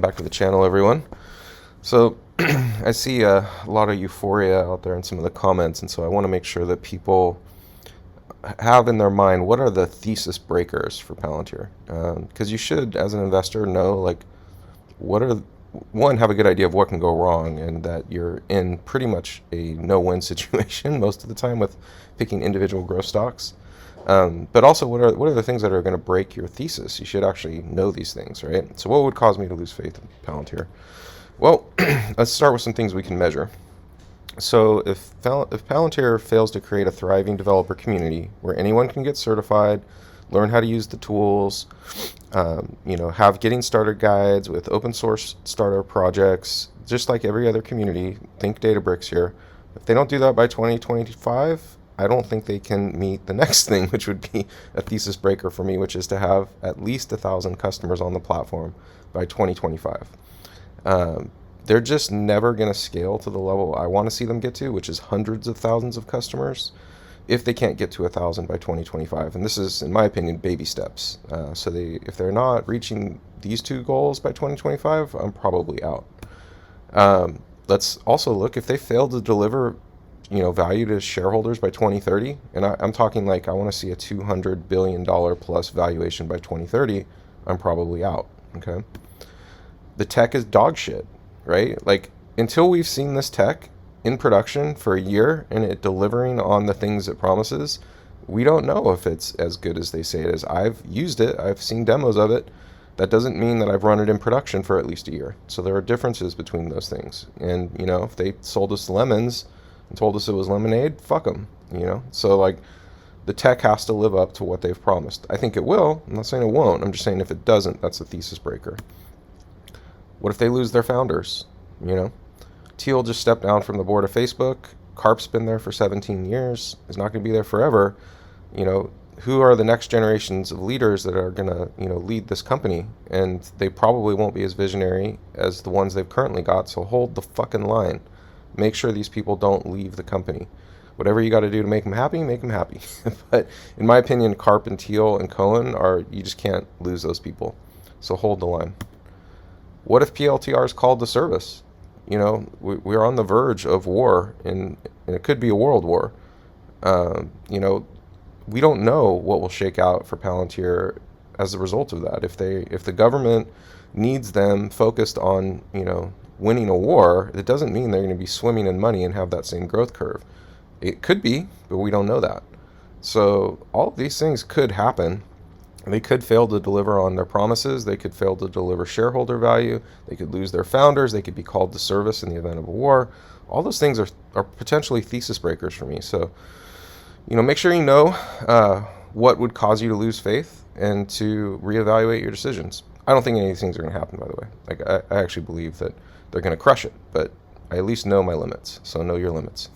Back to the channel, everyone. So I see a lot of euphoria out there in some of the comments, and so I want to make sure that people have in their mind what are the thesis breakers for Palantir, because you should, as an investor, know like what are one, have a good idea of what can go wrong, and that you're in pretty much a no-win situation most of the time with picking individual growth stocks. But also, what are the things that are going to break your thesis? You should actually know these things, right? So what would cause me to lose faith in Palantir? Well, let's start with some things we can measure. So if Palantir fails to create a thriving developer community where anyone can get certified, learn how to use the tools, have getting started guides with open source starter projects, just like every other community, think Databricks here. If they don't do that by 2025, I don't think they can meet the next thing, which would be a thesis breaker for me, which is to have at least 1,000 customers on the platform by 2025. They're just never going to scale to the level I want to see them get to, which is hundreds of thousands of customers, if they can't get to 1,000 by 2025. And this is, in my opinion, baby steps. If they're not reaching these two goals by 2025, I'm probably out. Let's also look, if they fail to deliver value to shareholders by 2030, and I'm talking like I want to see a $200 billion plus valuation by 2030, I'm probably out, okay? The tech is dog shit, right? Like, until we've seen this tech in production for a year and it delivering on the things it promises, we don't know if it's as good as they say it is. I've used it, I've seen demos of it. That doesn't mean that I've run it in production for at least a year. So there are differences between those things. And, if they sold us lemons and told us it was lemonade, fuck them, So, like, the tech has to live up to what they've promised. I think it will. I'm not saying it won't. I'm just saying if it doesn't, that's a thesis breaker. What if they lose their founders? Thiel just stepped down from the board of Facebook. Karp's been there for 17 years. He's not going to be there forever. Who are the next generations of leaders that are going to, lead this company? And they probably won't be as visionary as the ones they've currently got. So hold the fucking line. Make sure these people don't leave the company. Whatever you got to do to make them happy, make them happy. But in my opinion, Karp and Thiel and Cohen you just can't lose those people. So hold the line. What if PLTR is called to service? We're on the verge of war, and it could be a world war. We don't know what will shake out for Palantir as a result of that. If the government needs them focused on, winning a war, it doesn't mean they're going to be swimming in money and have that same growth curve. It could be, but we don't know that. So all of these things could happen. They could fail to deliver on their promises. They could fail to deliver shareholder value. They could lose their founders. They could be called to service in the event of a war. All those things are potentially thesis breakers for me. So, make sure you know what would cause you to lose faith and to reevaluate your decisions. I don't think any of these things are going to happen, by the way. Like, I actually believe that they're going to crush it, but I at least know my limits. So know your limits.